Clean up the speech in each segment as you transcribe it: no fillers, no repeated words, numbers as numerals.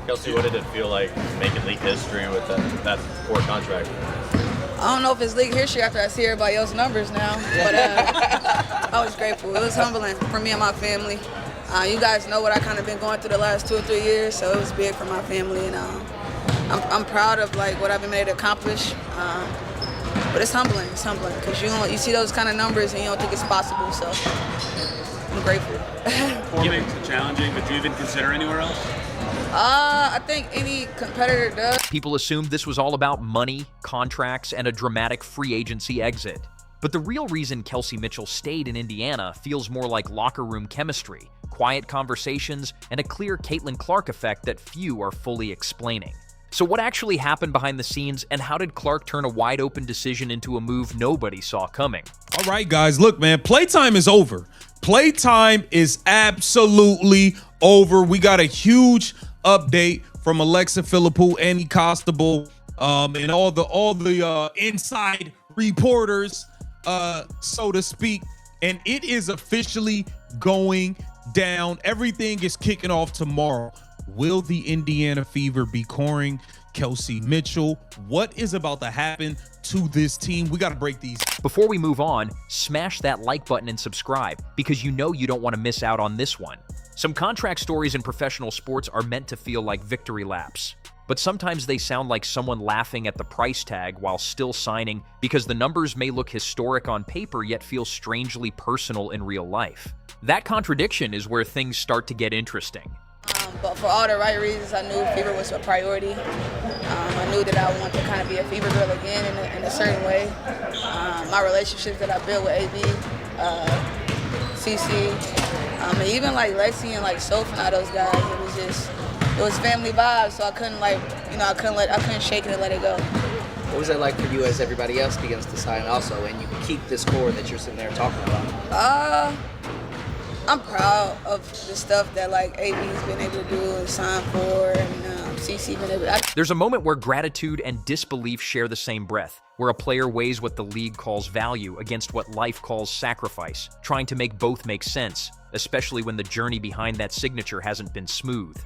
Kelsey, what did it feel like making league history with that poor contract? I don't know if it's league history after I see everybody else's numbers now, but I was grateful. It was humbling for me and my family. You guys know what I kind of been going through the last 2 or 3 years, so it was big for my family, and I'm proud of like what I've been able to accomplish. But it's humbling because you see those kind of numbers and you don't think it's possible. So I'm grateful. Playmaking's challenging, but do you even consider anywhere else? I think any competitor does. People assumed this was all about money, contracts, and a dramatic free agency exit. But the real reason Kelsey Mitchell stayed in Indiana feels more like locker room chemistry, quiet conversations, and a clear Caitlin Clark effect that few are fully explaining. So what actually happened behind the scenes, and how did Clark turn a wide-open decision into a move nobody saw coming? All right, guys, look, man, playtime is over. Playtime is absolutely over. We got a huge update from Alexa Philippou, Annie Costable, and all the inside reporters, so to speak. And it is officially going down. Everything is kicking off tomorrow. Will the Indiana Fever be coring Kelsey Mitchell? What is about to happen to this team? We got to break these. Before we move on, smash that like button and subscribe, because you know you don't want to miss out on this one. Some contract stories in professional sports are meant to feel like victory laps, but sometimes they sound like someone laughing at the price tag while still signing, because the numbers may look historic on paper yet feel strangely personal in real life. That contradiction is where things start to get interesting. But for all the right reasons, I knew Fever was a priority. I knew that I wanted to kind of be a Fever girl again in a certain way. My relationships that I built with AB, CC, and even like Lexi and like Soph and all those guys, it was family vibes. So I couldn't I couldn't shake it and let it go. What was it like for you as everybody else begins to sign also, and you keep this core that you're sitting there talking about? I'm proud of the stuff that like AB's been able to do and sign for, and CC been able to. There's a moment where gratitude and disbelief share the same breath, where a player weighs what the league calls value against what life calls sacrifice, trying to make both make sense, especially when the journey behind that signature hasn't been smooth.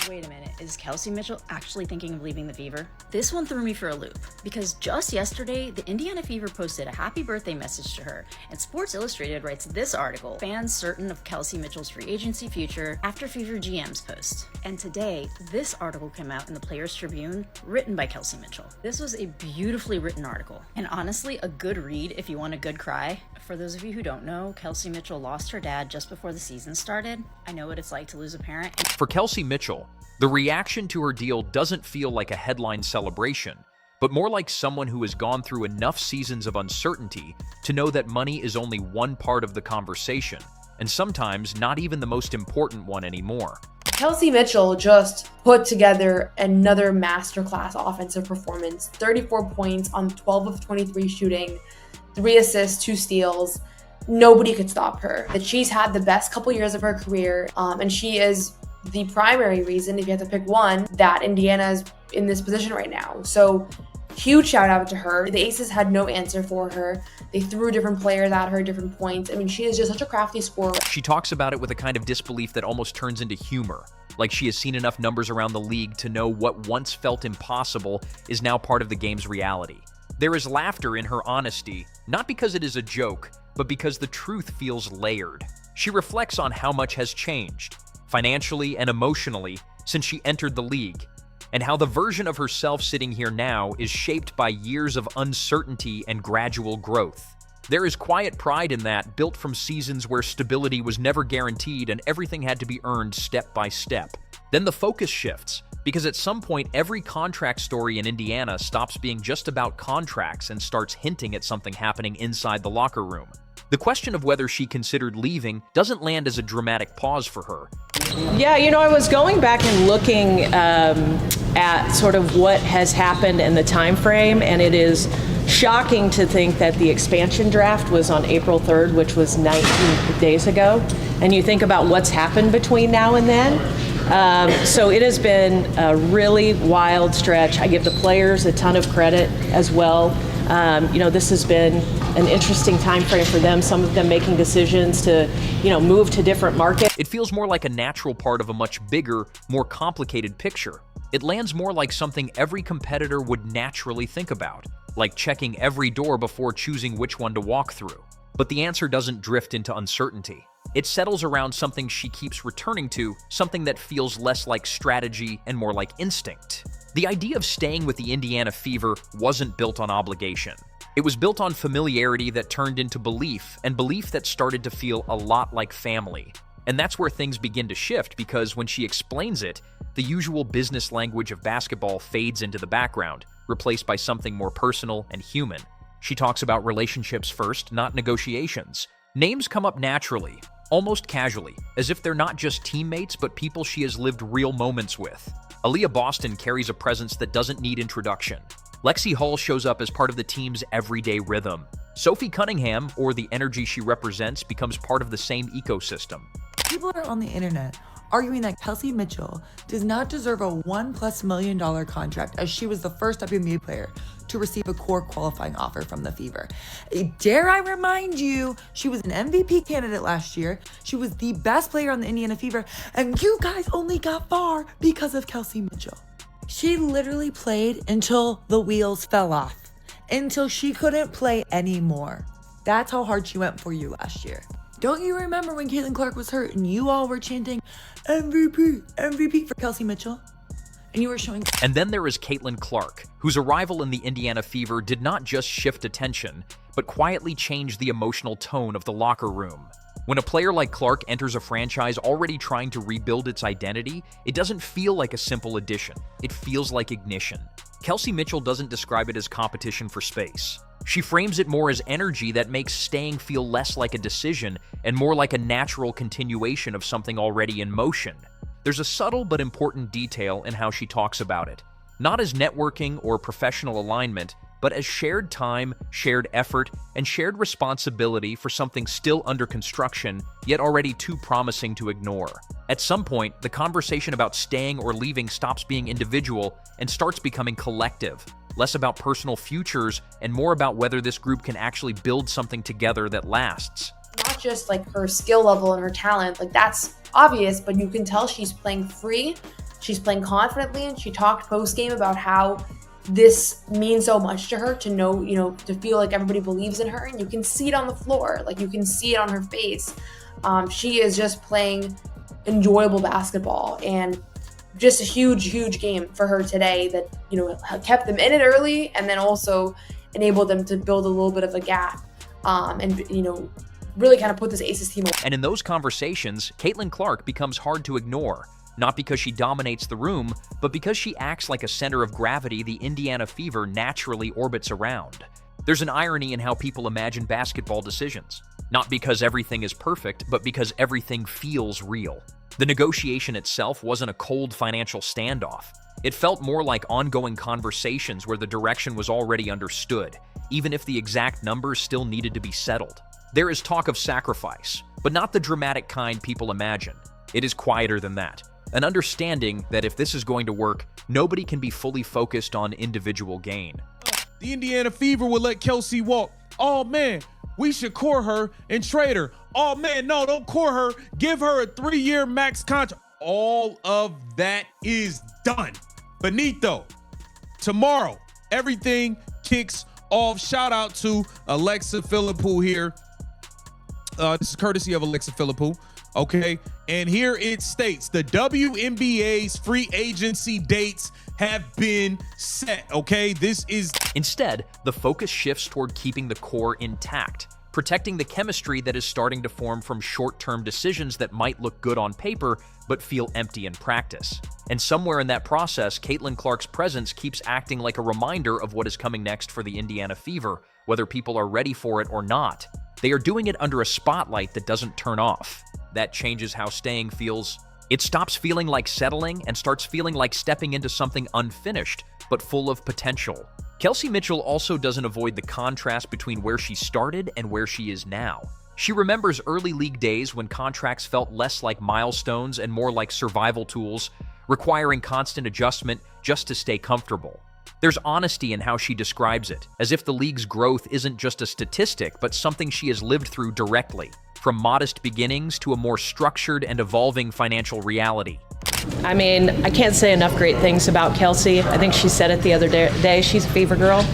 Wait a minute, is Kelsey Mitchell actually thinking of leaving the Fever? This one threw me for a loop, because just yesterday, the Indiana Fever posted a happy birthday message to her, and Sports Illustrated writes this article, fans certain of Kelsey Mitchell's free agency future after Fever GM's post. And today, this article came out in the Players Tribune, written by Kelsey Mitchell. This was a beautifully written article, and honestly, a good read if you want a good cry. For those of you who don't know, Kelsey Mitchell lost her dad just before the season started. I know what it's like to lose a parent. For Kelsey Mitchell, the reaction to her deal doesn't feel like a headline celebration, but more like someone who has gone through enough seasons of uncertainty to know that money is only one part of the conversation, and sometimes not even the most important one anymore. Kelsey Mitchell just put together another masterclass offensive performance. 34 points on 12 of 23 shooting, 3 assists, 2 steals. Nobody could stop her. That she's had the best couple years of her career, and she is the primary reason, if you have to pick one, that Indiana is in this position right now. So huge shout out to her. The Aces had no answer for her. They threw different players at her at different points. I mean, she is just such a crafty scorer. She talks about it with a kind of disbelief that almost turns into humor, like she has seen enough numbers around the league to know what once felt impossible is now part of the game's reality. There is laughter in her honesty, not because it is a joke, but because the truth feels layered. She reflects on how much has changed, financially and emotionally, since she entered the league, and how the version of herself sitting here now is shaped by years of uncertainty and gradual growth. There is quiet pride in that, built from seasons where stability was never guaranteed and everything had to be earned step by step. Then the focus shifts, because at some point every contract story in Indiana stops being just about contracts and starts hinting at something happening inside the locker room. The question of whether she considered leaving doesn't land as a dramatic pause for her. Yeah, I was going back and looking at sort of what has happened in the time frame, and it is shocking to think that the expansion draft was on April 3rd, which was 19 days ago. And you think about what's happened between now and then. So it has been a really wild stretch. I give the players a ton of credit as well. This has been an interesting time frame for them, some of them making decisions to, move to different markets. It feels more like a natural part of a much bigger, more complicated picture. It lands more like something every competitor would naturally think about, like checking every door before choosing which one to walk through. But the answer doesn't drift into uncertainty. It settles around something she keeps returning to, something that feels less like strategy and more like instinct. The idea of staying with the Indiana Fever wasn't built on obligation. It was built on familiarity that turned into belief, and belief that started to feel a lot like family. And that's where things begin to shift, because when she explains it, the usual business language of basketball fades into the background, replaced by something more personal and human. She talks about relationships first, not negotiations. Names come up naturally, almost casually, as if they're not just teammates but people she has lived real moments with. Aaliyah Boston carries a presence that doesn't need introduction. Lexi Hull shows up as part of the team's everyday rhythm. Sophie Cunningham, or the energy she represents, becomes part of the same ecosystem. People are on the internet arguing that Kelsey Mitchell does not deserve a $1+ million contract, as she was the first WNBA player to receive a core qualifying offer from the Fever. Dare I remind you, she was an MVP candidate last year. She was the best player on the Indiana Fever, and you guys only got far because of Kelsey Mitchell. She literally played until the wheels fell off, until she couldn't play anymore. That's how hard she went for you last year. Don't you remember when Caitlin Clark was hurt and you all were chanting MVP, MVP for Kelsey Mitchell? And you were showing. And then there is Caitlin Clark, whose arrival in the Indiana Fever did not just shift attention, but quietly changed the emotional tone of the locker room. When a player like Clark enters a franchise already trying to rebuild its identity, it doesn't feel like a simple addition. It feels like ignition. Kelsey Mitchell doesn't describe it as competition for space. She frames it more as energy that makes staying feel less like a decision and more like a natural continuation of something already in motion. There's a subtle but important detail in how she talks about it, not as networking or professional alignment, but as shared time, shared effort, and shared responsibility for something still under construction, yet already too promising to ignore. At some point, the conversation about staying or leaving stops being individual and starts becoming collective, less about personal futures and more about whether this group can actually build something together that lasts. Not just like her skill level and her talent, like that's obvious, but you can tell she's playing free, she's playing confidently, and she talked post-game about how this means so much to her to know, to feel like everybody believes in her, and you can see it on the floor, like you can see it on her face. She is just playing enjoyable basketball, and just a huge game for her today that, kept them in it early and then also enabled them to build a little bit of a gap and, really kind of put this Aces team away. And in those conversations, Caitlin Clark becomes hard to ignore, not because she dominates the room, but because she acts like a center of gravity the Indiana Fever naturally orbits around. There's an irony in how people imagine basketball decisions, not because everything is perfect, but because everything feels real. The negotiation itself wasn't a cold financial standoff. It felt more like ongoing conversations where the direction was already understood, even if the exact numbers still needed to be settled. There is talk of sacrifice, but not the dramatic kind people imagine. It is quieter than that. An understanding that if this is going to work, nobody can be fully focused on individual gain. The Indiana Fever will let Kelsey walk. Oh man, we should core her and trade her. Oh man, no, don't core her. Give her a 3-year max contract. All of that is done. Benito, tomorrow, everything kicks off. Shout out to Alexa Philippou here. This is courtesy of Alexa Philippou. Okay, and here it states the WNBA's free agency dates have been set. Okay, this is. Instead, the focus shifts toward keeping the core intact, protecting the chemistry that is starting to form from short-term decisions that might look good on paper but feel empty in practice. And somewhere in that process, Caitlin Clark's presence keeps acting like a reminder of what is coming next for the Indiana Fever, whether people are ready for it or not. They are doing it under a spotlight that doesn't turn off. That changes how staying feels. It stops feeling like settling and starts feeling like stepping into something unfinished, but full of potential. Kelsey Mitchell also doesn't avoid the contrast between where she started and where she is now. She remembers early league days when contracts felt less like milestones and more like survival tools, requiring constant adjustment just to stay comfortable. There's honesty in how she describes it, as if the league's growth isn't just a statistic, but something she has lived through directly, from modest beginnings to a more structured and evolving financial reality. I mean, I can't say enough great things about Kelsey. I think she said it the other day. She's a fever girl.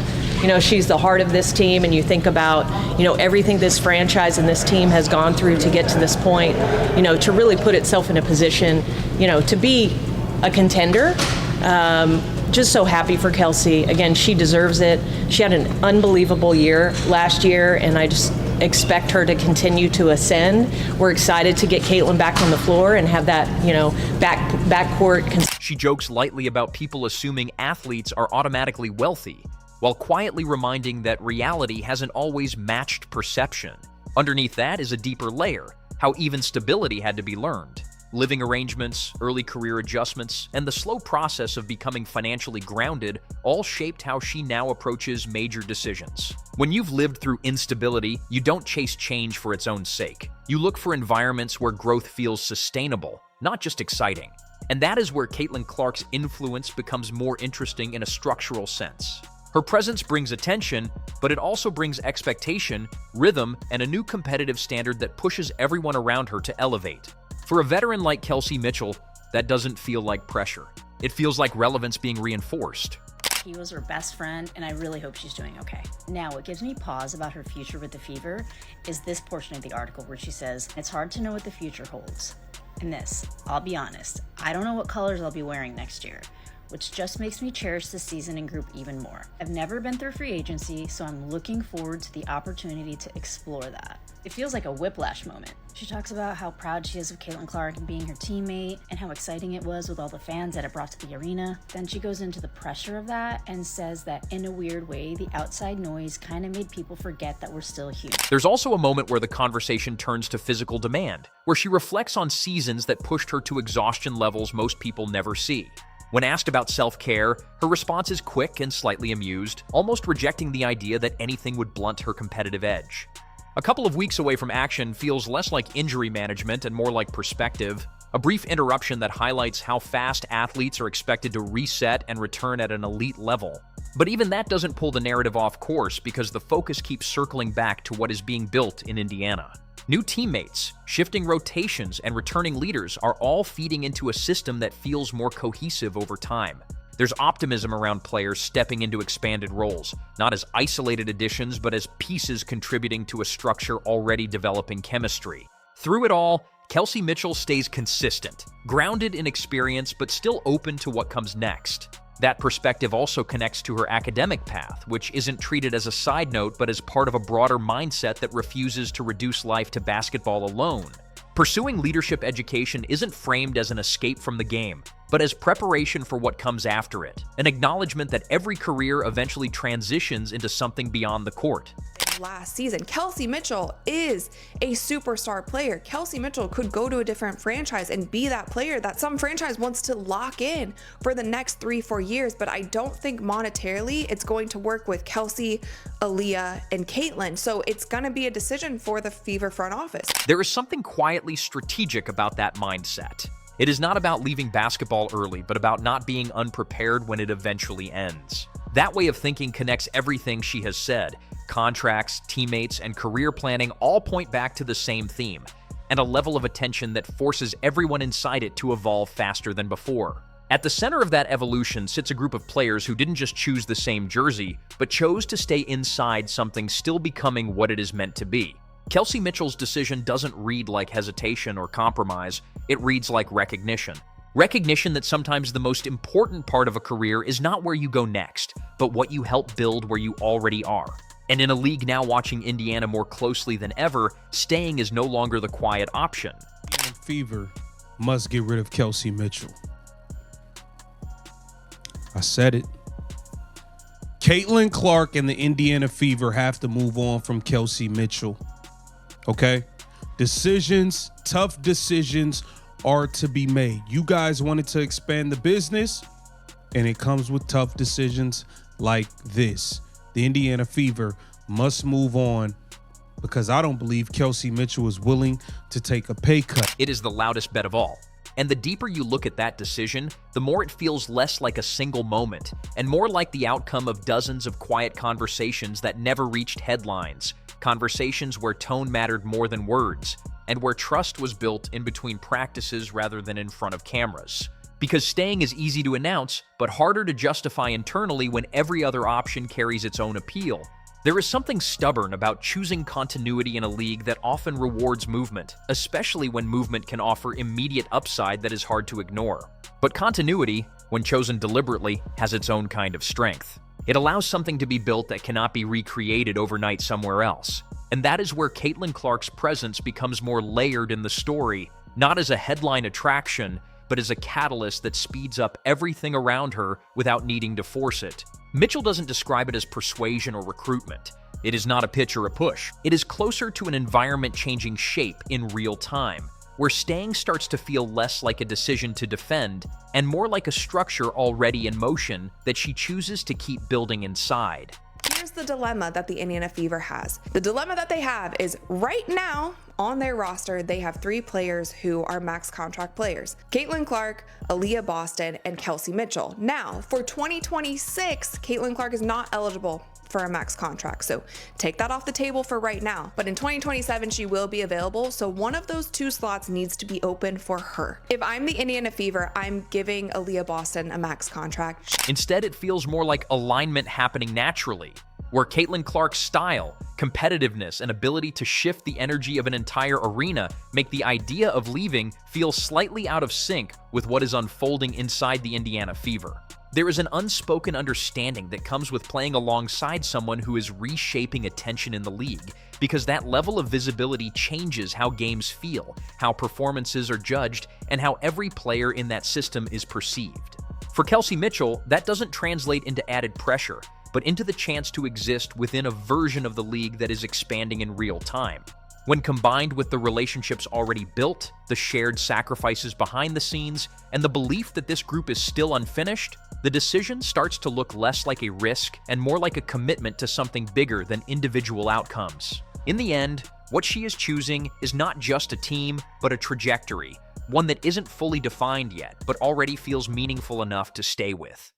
You know, she's the heart of this team, and you think about, you know, everything this franchise and this team has gone through to get to this point, you know, to really put itself in a position, you know, to be a contender. Just so happy for Kelsey. Again, she deserves it. She had an unbelievable year last year, and I just expect her to continue to ascend. We're excited to get Caitlin back on the floor and have that, you know, backcourt. She jokes lightly about people assuming athletes are automatically wealthy, while quietly reminding that reality hasn't always matched perception. Underneath that is a deeper layer, how even stability had to be learned. Living arrangements, early career adjustments, and the slow process of becoming financially grounded all shaped how she now approaches major decisions. When you've lived through instability, you don't chase change for its own sake. You look for environments where growth feels sustainable, not just exciting. And that is where Caitlin Clark's influence becomes more interesting in a structural sense. Her presence brings attention, but it also brings expectation, rhythm, and a new competitive standard that pushes everyone around her to elevate. For a veteran like Kelsey Mitchell, that doesn't feel like pressure. It feels like relevance being reinforced. He was her best friend, and I really hope she's doing okay. Now, what gives me pause about her future with the Fever is this portion of the article where she says, "It's hard to know what the future holds." And this, I'll be honest, I don't know what colors I'll be wearing next year, which just makes me cherish this season and group even more. I've never been through free agency, so I'm looking forward to the opportunity to explore that. It feels like a whiplash moment. She talks about how proud she is of Caitlin Clark and being her teammate, and how exciting it was with all the fans that it brought to the arena. Then she goes into the pressure of that and says that in a weird way, the outside noise kind of made people forget that we're still huge. There's also a moment where the conversation turns to physical demand, where she reflects on seasons that pushed her to exhaustion levels most people never see. When asked about self-care, her response is quick and slightly amused, almost rejecting the idea that anything would blunt her competitive edge. A couple of weeks away from action feels less like injury management and more like perspective, a brief interruption that highlights how fast athletes are expected to reset and return at an elite level. But even that doesn't pull the narrative off course because the focus keeps circling back to what is being built in Indiana. New teammates, shifting rotations, and returning leaders are all feeding into a system that feels more cohesive over time. There's optimism around players stepping into expanded roles, not as isolated additions, but as pieces contributing to a structure already developing chemistry. Through it all, Kelsey Mitchell stays consistent, grounded in experience, but still open to what comes next. That perspective also connects to her academic path, which isn't treated as a side note, but as part of a broader mindset that refuses to reduce life to basketball alone. Pursuing leadership education isn't framed as an escape from the game, but as preparation for what comes after it, an acknowledgement that every career eventually transitions into something beyond the court. Last season, Kelsey Mitchell is a superstar player. Kelsey Mitchell could go to a different franchise and be that player that some franchise wants to lock in for the next 3-4 years, but I don't think monetarily it's going to work with Kelsey, Aaliyah, and Caitlin. So it's going to be a decision for the Fever front office. There is something quietly strategic about that mindset. It is not about leaving basketball early, but about not being unprepared when it eventually ends. That way of thinking connects everything she has said. Contracts, teammates, and career planning all point back to the same theme, and a level of attention that forces everyone inside it to evolve faster than before. At the center of that evolution sits a group of players who didn't just choose the same jersey, but chose to stay inside something still becoming what it is meant to be. Kelsey Mitchell's decision doesn't read like hesitation or compromise, it reads like recognition. Recognition that sometimes the most important part of a career is not where you go next, but what you help build where you already are. And in a league now watching Indiana more closely than ever, staying is no longer the quiet option. Fever must get rid of Kelsey Mitchell. I said it. Caitlin Clark and the Indiana Fever have to move on from Kelsey Mitchell. Okay? Decisions, tough decisions are to be made. You guys wanted to expand the business, and it comes with tough decisions like this. The Indiana Fever must move on because I don't believe Kelsey Mitchell is willing to take a pay cut. It is the loudest bet of all. And the deeper you look at that decision, the more it feels less like a single moment and more like the outcome of dozens of quiet conversations that never reached headlines. Conversations where tone mattered more than words. and where trust was built in between practices rather than in front of cameras. Because staying is easy to announce, but harder to justify internally when every other option carries its own appeal. There is something stubborn about choosing continuity in a league that often rewards movement, especially when movement can offer immediate upside that is hard to ignore. But continuity, when chosen deliberately, has its own kind of strength. It allows something to be built that cannot be recreated overnight somewhere else. And that is where Caitlin Clark's presence becomes more layered in the story, not as a headline attraction, but as a catalyst that speeds up everything around her without needing to force it. Mitchell doesn't describe it as persuasion or recruitment. It is not a pitch or a push. It is closer to an environment-changing shape in real time, where staying starts to feel less like a decision to defend and more like a structure already in motion that she chooses to keep building inside. Here's the dilemma that the Indiana Fever has. The dilemma that they have is right now on their roster, they have 3 players who are max contract players: Caitlin Clark, Aaliyah Boston, and Kelsey Mitchell. Now, for 2026, Caitlin Clark is not eligible for a max contract, so take that off the table for right now. But in 2027, she will be available, so one of those 2 slots needs to be open for her. If I'm the Indiana Fever, I'm giving Aaliyah Boston a max contract. Instead, it feels more like alignment happening naturally, where Caitlin Clark's style, competitiveness, and ability to shift the energy of an entire arena make the idea of leaving feel slightly out of sync with what is unfolding inside the Indiana Fever. There is an unspoken understanding that comes with playing alongside someone who is reshaping attention in the league, because that level of visibility changes how games feel, how performances are judged, and how every player in that system is perceived. For Kelsey Mitchell, that doesn't translate into added pressure, but into the chance to exist within a version of the league that is expanding in real time. When combined with the relationships already built, the shared sacrifices behind the scenes, and the belief that this group is still unfinished, the decision starts to look less like a risk and more like a commitment to something bigger than individual outcomes. In the end, what she is choosing is not just a team, but a trajectory, one that isn't fully defined yet, but already feels meaningful enough to stay with.